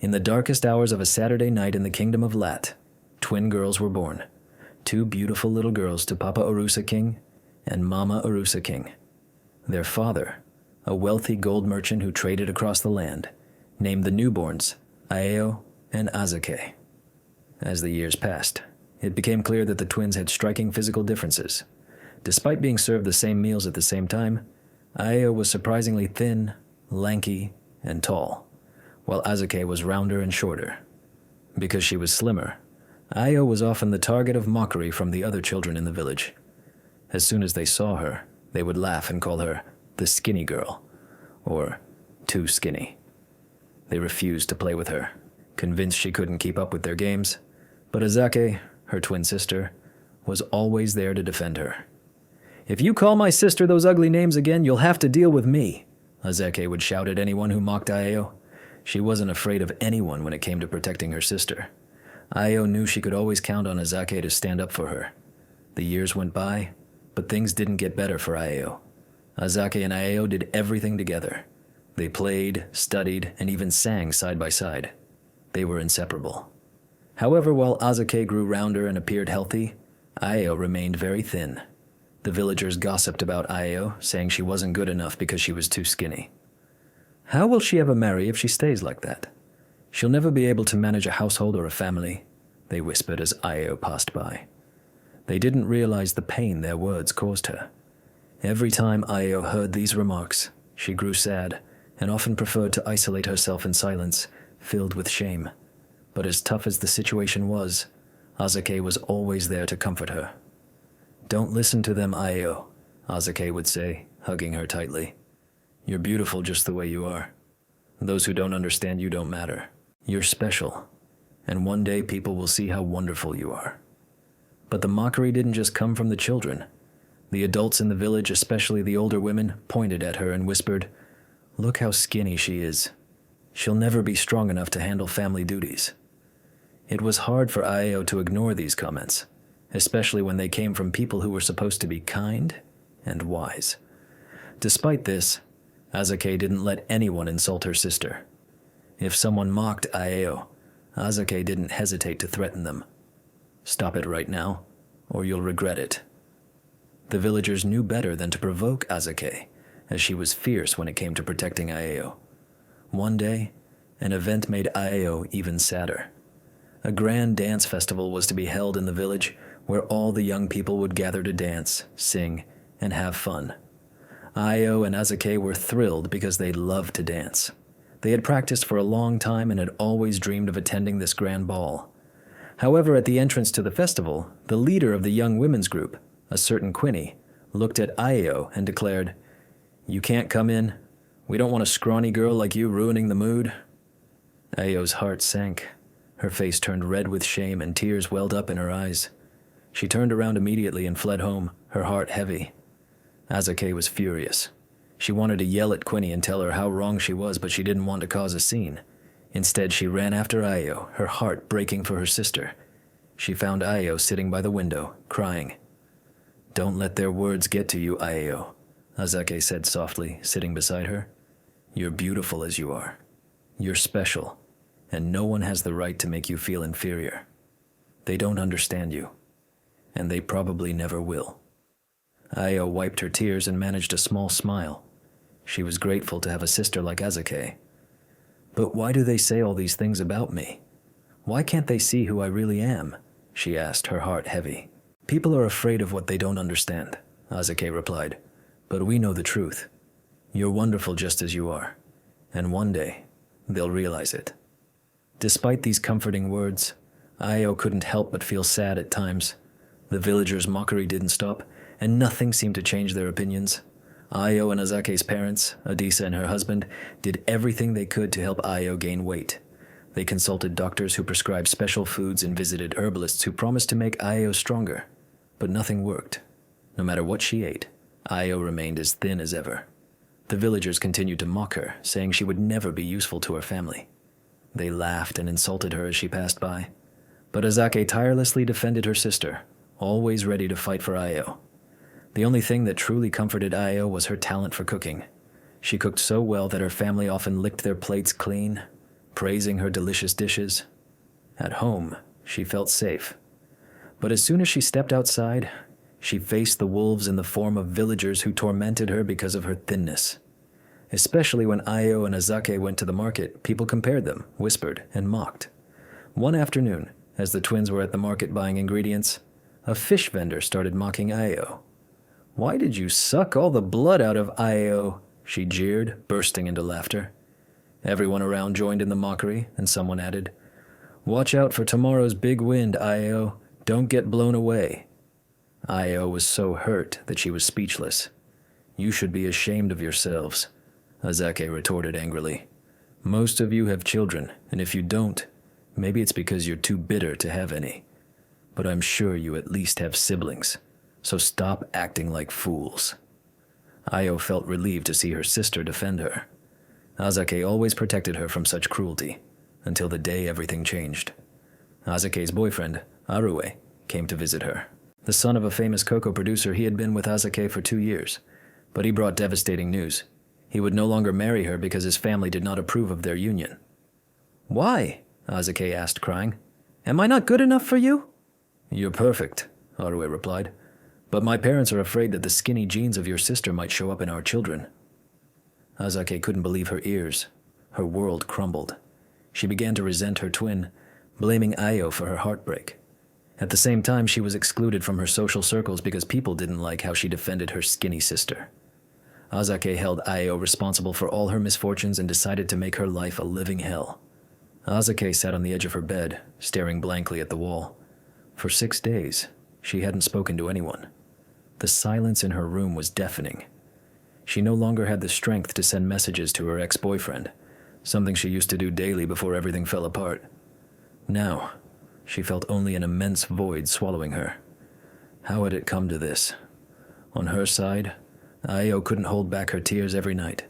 In the darkest hours of a Saturday night in the Kingdom of Latte, twin girls were born. Two beautiful little girls to Papa Arusa King and Mama Arusa King. Their father, a wealthy gold merchant who traded across the land, named the newborns Aero and Asake. As the years passed, it became clear that the twins had striking physical differences. Despite being served the same meals at the same time, Aero was surprisingly thin, lanky, and tall, while Asake was rounder and shorter. Because she was slimmer, Aero was often the target of mockery from the other children in the village. As soon as they saw her, they would laugh and call her the skinny girl, or too skinny. They refused to play with her, convinced she couldn't keep up with their games, but Asake, her twin sister, was always there to defend her. "If you call my sister those ugly names again, you'll have to deal with me," Asake would shout at anyone who mocked Aero. She wasn't afraid of anyone when it came to protecting her sister. Aero knew she could always count on Asake to stand up for her. The years went by, but things didn't get better for Aero. Asake and Aero did everything together. They played, studied, and even sang side by side. They were inseparable. However, while Asake grew rounder and appeared healthy, Aero remained very thin. The villagers gossiped about Aero, saying she wasn't good enough because she was too skinny. "How will she ever marry if she stays like that? She'll never be able to manage a household or a family," they whispered as Aero passed by. They didn't realize the pain their words caused her. Every time Aero heard these remarks, she grew sad and often preferred to isolate herself in silence, filled with shame. But as tough as the situation was, Asake was always there to comfort her. "Don't listen to them, Aero," Asake would say, hugging her tightly. "You're beautiful just the way you are. Those who don't understand you don't matter. You're special, and one day people will see how wonderful you are." But the mockery didn't just come from the children. The adults in the village, especially the older women, pointed at her and whispered, "Look how skinny she is. She'll never be strong enough to handle family duties." It was hard for Aero to ignore these comments, especially when they came from people who were supposed to be kind and wise. Despite this, Asake didn't let anyone insult her sister. If someone mocked Aero, Asake didn't hesitate to threaten them. "Stop it right now, or you'll regret it." The villagers knew better than to provoke Asake, as she was fierce when it came to protecting Aero. One day, an event made Aero even sadder. A grand dance festival was to be held in the village where all the young people would gather to dance, sing, and have fun. Aero and Asake were thrilled because they loved to dance. They had practiced for a long time and had always dreamed of attending this grand ball. However, at the entrance to the festival, the leader of the young women's group, a certain Quinny, looked at Aero and declared, "You can't come in. We don't want a scrawny girl like you ruining the mood." Aero's heart sank. Her face turned red with shame and tears welled up in her eyes. She turned around immediately and fled home, her heart heavy. Asake was furious. She wanted to yell at Quinny and tell her how wrong she was, but she didn't want to cause a scene. Instead, she ran after Aero, her heart breaking for her sister. She found Aero sitting by the window, crying. "Don't let their words get to you, Aero," Asake said softly, sitting beside her. "You're beautiful as you are. You're special, and no one has the right to make you feel inferior. They don't understand you, and they probably never will." Aero wiped her tears and managed a small smile. She was grateful to have a sister like Asake. "But why do they say all these things about me? Why can't they see who I really am?" she asked, her heart heavy. "People are afraid of what they don't understand," Asake replied. "But we know the truth. You're wonderful just as you are, and one day they'll realize it." Despite these comforting words, Aero couldn't help but feel sad at times. The villagers' mockery didn't stop, and nothing seemed to change their opinions. Aero and Asake's parents, Adisa and her husband, did everything they could to help Aero gain weight. They consulted doctors who prescribed special foods and visited herbalists who promised to make Aero stronger. But nothing worked. No matter what she ate, Aero remained as thin as ever. The villagers continued to mock her, saying she would never be useful to her family. They laughed and insulted her as she passed by. But Asake tirelessly defended her sister, always ready to fight for Aero. The only thing that truly comforted Aero was her talent for cooking. She cooked so well that her family often licked their plates clean. praising her delicious dishes. At home, she felt safe. But as soon as she stepped outside, she faced the wolves in the form of villagers who tormented her because of her thinness. Especially when Aero and Asake went to the market, people compared them, whispered, and mocked. One afternoon, as the twins were at the market buying ingredients, a fish vendor started mocking Aero. "Why did you suck all the blood out of Aero?" she jeered, bursting into laughter. Everyone around joined in the mockery, and someone added, "Watch out for tomorrow's big wind, Aero. Don't get blown away." Aero was so hurt that she was speechless. "You should be ashamed of yourselves," Asake retorted angrily. "Most of you have children, and if you don't, maybe it's because you're too bitter to have any. But I'm sure you at least have siblings, so stop acting like fools." Aero felt relieved to see her sister defend her. Asake always protected her from such cruelty, until the day everything changed. Asake's boyfriend, Arue, came to visit her. The son of a famous cocoa producer, he had been with Asake for 2 years, but he brought devastating news. He would no longer marry her because his family did not approve of their union. "Why?" Asake asked, crying. "Am I not good enough for you?" "You're perfect," Arue replied. "But my parents are afraid that the skinny genes of your sister might show up in our children." Asake couldn't believe her ears. Her world crumbled. She began to resent her twin, blaming Aero for her heartbreak. At the same time, she was excluded from her social circles because people didn't like how she defended her skinny sister. Asake held Aero responsible for all her misfortunes and decided to make her life a living hell. Asake sat on the edge of her bed, staring blankly at the wall. For 6 days, she hadn't spoken to anyone. The silence in her room was deafening. She no longer had the strength to send messages to her ex-boyfriend, something she used to do daily before everything fell apart. Now, she felt only an immense void swallowing her. How had it come to this? On her side, Aero couldn't hold back her tears every night.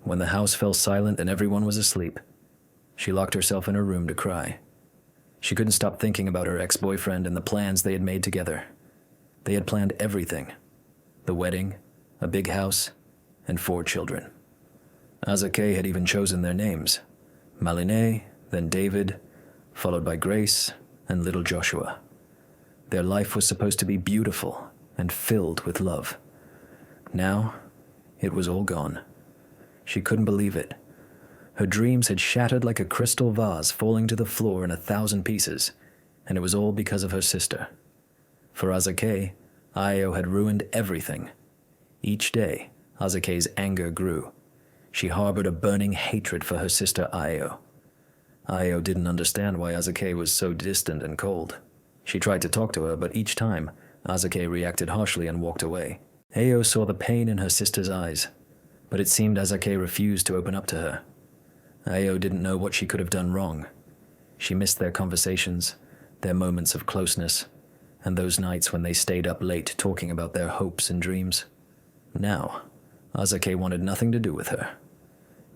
When the house fell silent and everyone was asleep, she locked herself in her room to cry. She couldn't stop thinking about her ex-boyfriend and the plans they had made together. They had planned everything. The wedding, a big house, and 4 children. Asake had even chosen their names. Maline, then David, followed by Grace and little Joshua. Their life was supposed to be beautiful and filled with love. Now, it was all gone. She couldn't believe it. Her dreams had shattered like a crystal vase falling to the floor in 1,000 pieces, and it was all because of her sister. For Asake, Aero had ruined everything. Each day, Asake's anger grew. She harbored a burning hatred for her sister Aero. Aero didn't understand why Asake was so distant and cold. She tried to talk to her, but each time, Asake reacted harshly and walked away. Aero saw the pain in her sister's eyes, but it seemed Asake refused to open up to her. Aero didn't know what she could have done wrong. She missed their conversations, their moments of closeness, and those nights when they stayed up late talking about their hopes and dreams. Now, Asake wanted nothing to do with her.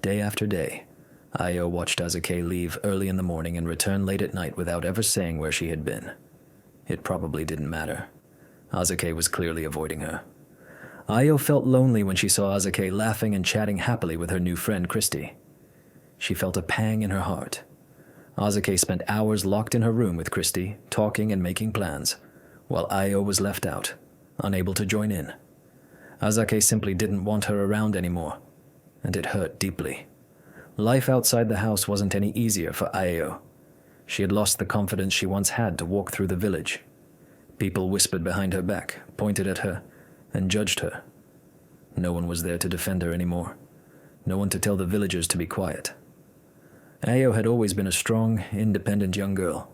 Day after day, Aero watched Asake leave early in the morning and return late at night without ever saying where she had been. It probably didn't matter. Asake was clearly avoiding her. Aero felt lonely when she saw Asake laughing and chatting happily with her new friend Christy. She felt a pang in her heart. Asake spent hours locked in her room with Christy, talking and making plans, while Aero was left out, unable to join in. Asake simply didn't want her around anymore, and it hurt deeply. Life outside the house wasn't any easier for Aero. She had lost the confidence she once had to walk through the village. People whispered behind her back, pointed at her, and judged her. No one was there to defend her anymore. No one to tell the villagers to be quiet. Aero had always been a strong, independent young girl,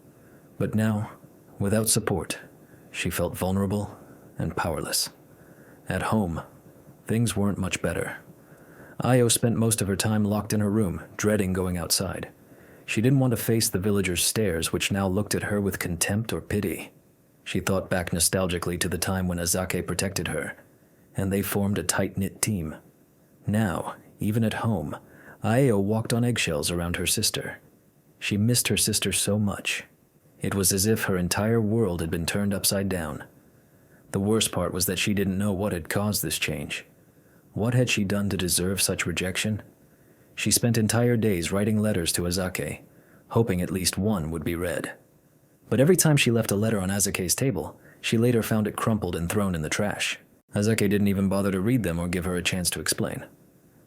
but now, without support, she felt vulnerable and powerless. At home, things weren't much better. Aero spent most of her time locked in her room, dreading going outside. She didn't want to face the villagers' stares, which now looked at her with contempt or pity. She thought back nostalgically to the time when Asake protected her, and they formed a tight-knit team. Now, even at home, Aero walked on eggshells around her sister. She missed her sister so much. It was as if her entire world had been turned upside down. The worst part was that she didn't know what had caused this change. What had she done to deserve such rejection? She spent entire days writing letters to Asake, hoping at least one would be read. But every time she left a letter on Asake's table, she later found it crumpled and thrown in the trash. Asake didn't even bother to read them or give her a chance to explain.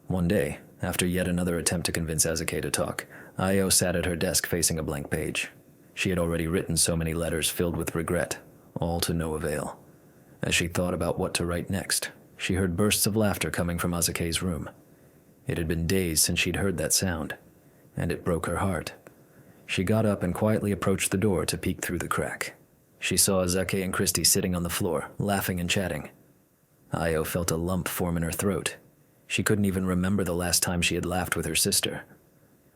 One day, after yet another attempt to convince Asake to talk, Ayo sat at her desk facing a blank page. She had already written so many letters filled with regret, all to no avail. As she thought about what to write next, she heard bursts of laughter coming from Asake's room. It had been days since she'd heard that sound, and it broke her heart. She got up and quietly approached the door to peek through the crack. She saw Asake and Christy sitting on the floor, laughing and chatting. Ayo felt a lump form in her throat. She couldn't even remember the last time she had laughed with her sister.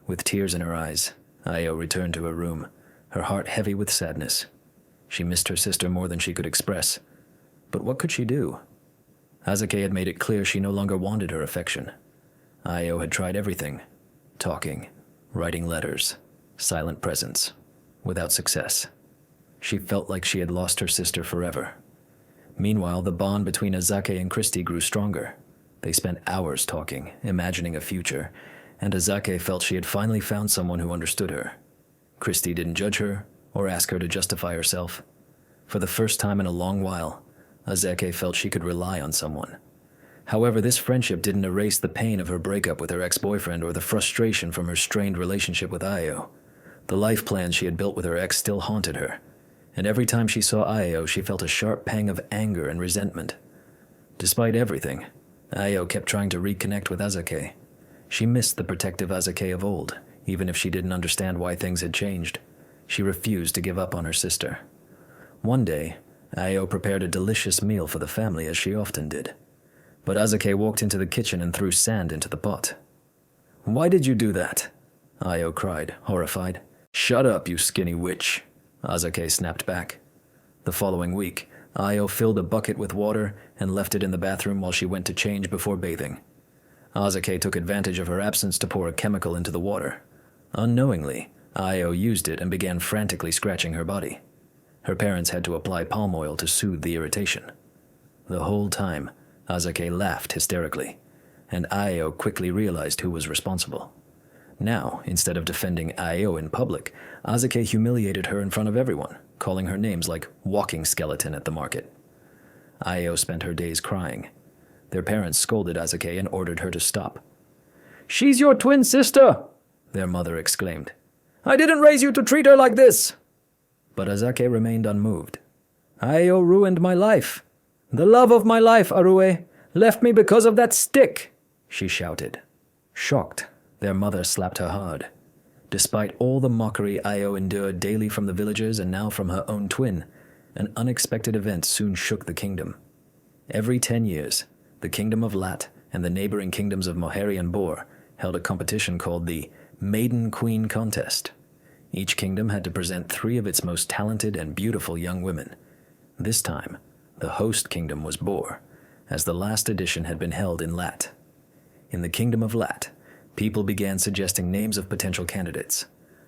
With tears in her eyes, Ayo returned to her room, her heart heavy with sadness. She missed her sister more than she could express. But what could she do? Asake had made it clear she no longer wanted her affection. Ayo had tried everything: talking, writing letters, silent presence, without success. She felt like she had lost her sister forever. Meanwhile, the bond between Asake and Christy grew stronger. They spent hours talking, imagining a future, and Asake felt she had finally found someone who understood her. Christy didn't judge her or ask her to justify herself. For the first time in a long while, Asake felt she could rely on someone. However, this friendship didn't erase the pain of her breakup with her ex-boyfriend or the frustration from her strained relationship with Ayo. The life plans she had built with her ex still haunted her, and every time she saw Ayo, she felt a sharp pang of anger and resentment. Despite everything, Ayo kept trying to reconnect with Asake. She missed the protective Asake of old, even if she didn't understand why things had changed. She refused to give up on her sister. One day, Ayo prepared a delicious meal for the family, as she often did. But Asake walked into the kitchen and threw sand into the pot. "Why did you do that?" Ayo cried, horrified. "Shut up, you skinny witch," Asake snapped back. The following week, Ayo filled a bucket with water and left it in the bathroom while she went to change before bathing. Asake took advantage of her absence to pour a chemical into the water. Unknowingly, Ayo used it and began frantically scratching her body. Her parents had to apply palm oil to soothe the irritation. The whole time, Asake laughed hysterically, and Ayo quickly realized who was responsible. Now, instead of defending Ayo in public, Asake humiliated her in front of everyone, calling her names like walking skeleton at the market. Ayo spent her days crying. Their parents scolded Asake and ordered her to stop. "She's your twin sister!" their mother exclaimed. "I didn't raise you to treat her like this!" But Asake remained unmoved. "Ayo ruined my life. The love of my life, Arue, left me because of that stick," she shouted. Shocked, their mother slapped her hard. Despite all the mockery Ayo endured daily from the villagers and now from her own twin, an unexpected event soon shook the kingdom. Every 10 years, the Kingdom of Latte and the neighboring kingdoms of Mockery and Bor held a competition called the Maiden Queen Contest. Each kingdom had to present 3 of its most talented and beautiful young women. This time, the host kingdom was Bor, as the last edition had been held in Latte. In the Kingdom of Latte, people began suggesting names of potential candidates.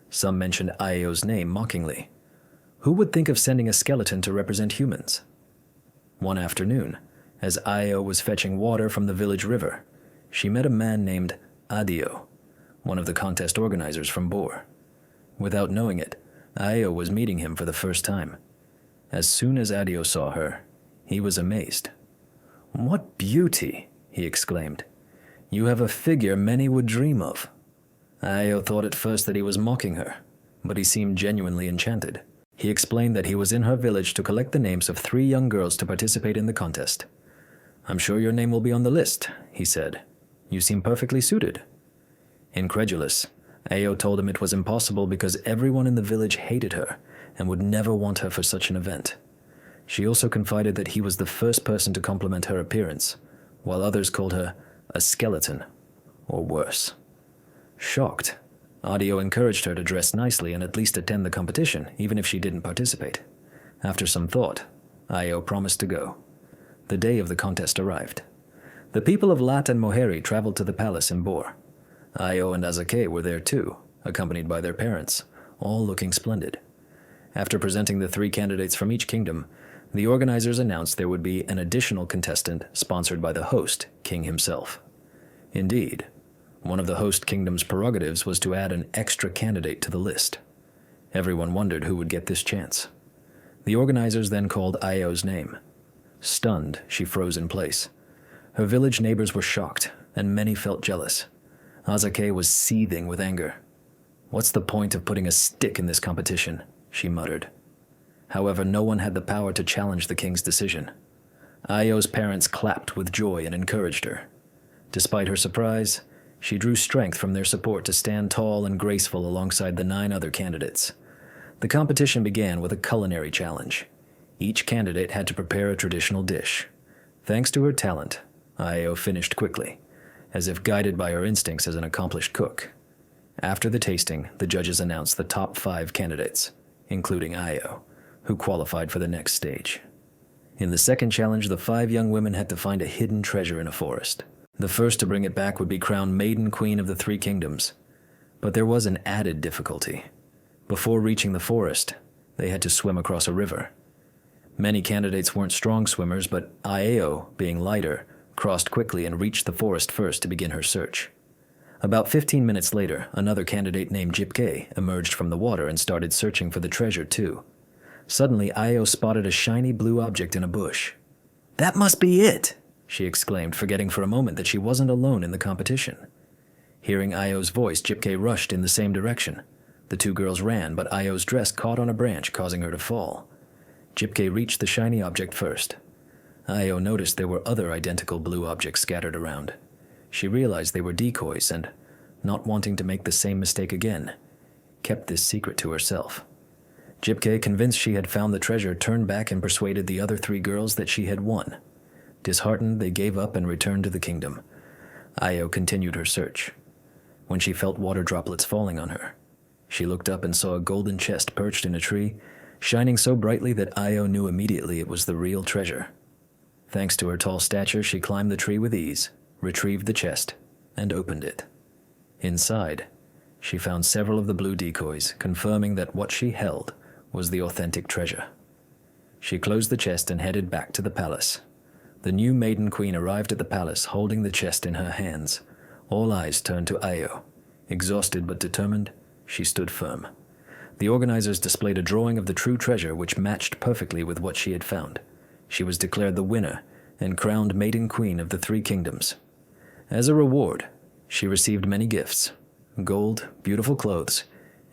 Some mentioned Ayo's name mockingly. Who would think of sending a skeleton to represent humans? One afternoon, as Ayo was fetching water from the village river, she met a man named Adio, one of the contest organizers from Bor. Without knowing it, Ayo was meeting him for the first time. As soon as Adio saw her, he was amazed. "What beauty!" he exclaimed. "You have a figure many would dream of." Ayo thought at first that he was mocking her, but he seemed genuinely enchanted. He explained that he was in her village to collect the names of 3 young girls to participate in the contest. "I'm sure your name will be on the list," he said. "You seem perfectly suited." Incredulous, Ayo told him it was impossible because everyone in the village hated her and would never want her for such an event. She also confided that he was the first person to compliment her appearance, while others called her a skeleton, or worse. Shocked, Adio encouraged her to dress nicely and at least attend the competition, even if she didn't participate. After some thought, Ayo promised to go. The day of the contest arrived. The people of Latte and Mockery traveled to the palace in Bor. Ayo and Asake were there too, accompanied by their parents, all looking splendid. After presenting the 3 candidates from each kingdom, the organizers announced there would be an additional contestant sponsored by the host, King himself. Indeed, One of the host kingdom's prerogatives was to add an extra candidate to the list. Everyone wondered who would get this chance. The organizers then called Ayo's name. Stunned, she froze in place. Her village neighbors were shocked, and many felt jealous. Asake was seething with anger. "What's the point of putting a stick in this competition?" she muttered. However, no one had the power to challenge the king's decision. Ayo's parents clapped with joy and encouraged her. Despite her surprise, she drew strength from their support to stand tall and graceful alongside the 9 other candidates. The competition began with a culinary challenge. Each candidate had to prepare a traditional dish. Thanks to her talent, Ayo finished quickly, as if guided by her instincts as an accomplished cook. After the tasting, the judges announced the top 5 candidates, including Ayo, who qualified for the next stage. In the second challenge, the 5 young women had to find a hidden treasure in a forest. The first to bring it back would be crowned Maiden Queen of the 3 Kingdoms. But there was an added difficulty. Before reaching the forest, they had to swim across a river. Many candidates weren't strong swimmers, but Ayo, being lighter, crossed quickly and reached the forest first to begin her search. About 15 minutes later, another candidate named Jipke emerged from the water and started searching for the treasure too. Suddenly, Ayo spotted a shiny blue object in a bush. "That must be it!" she exclaimed, forgetting for a moment that she wasn't alone in the competition. Hearing Ayo's voice, Jipke rushed in the same direction. The 2 girls ran, but Ayo's dress caught on a branch, causing her to fall. Jipke reached the shiny object first. Ayo noticed there were other identical blue objects scattered around. She realized they were decoys and, not wanting to make the same mistake again, kept this secret to herself. Jipke, convinced she had found the treasure, turned back and persuaded the other 3 girls that she had won. Disheartened, they gave up and returned to the kingdom. Ayo continued her search. When she felt water droplets falling on her, she looked up and saw a golden chest perched in a tree, shining so brightly that Ayo knew immediately it was the real treasure. Thanks to her tall stature, she climbed the tree with ease, retrieved the chest, and opened it. Inside, she found several of the blue decoys, confirming that what she held was the authentic treasure. She closed the chest and headed back to the palace. The new Maiden Queen arrived at the palace, holding the chest in her hands. All eyes turned to Ayo. Exhausted but determined, she stood firm. The organizers displayed a drawing of the true treasure which matched perfectly with what she had found. She was declared the winner and crowned Maiden Queen of the 3 Kingdoms. As a reward, she received many gifts: gold, beautiful clothes,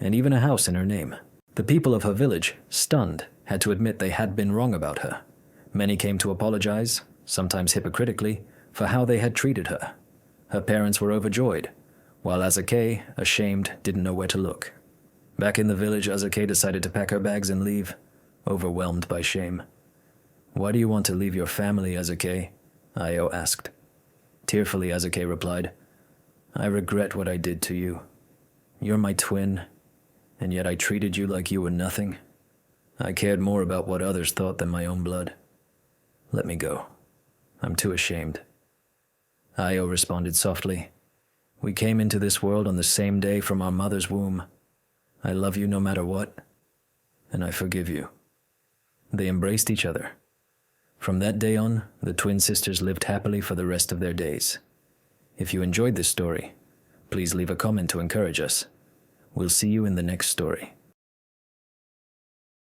and even a house in her name. The people of her village, stunned, had to admit they had been wrong about her. Many came to apologize, sometimes hypocritically, for how they had treated her. Her parents were overjoyed, while Asake, ashamed, didn't know where to look. Back in the village, Asake decided to pack her bags and leave, overwhelmed by shame. "Why do you want to leave your family, Asake?" Ayo asked. Tearfully, Asake replied, "I regret what I did to you. You're my twin, and yet I treated you like you were nothing. I cared more about what others thought than my own blood. Let me go. I'm too ashamed." Ayo responded softly, "We came into this world on the same day from our mother's womb. I love you no matter what, and I forgive you." They embraced each other. From that day on, the twin sisters lived happily for the rest of their days. If you enjoyed this story, please leave a comment to encourage us. We'll see you in the next story.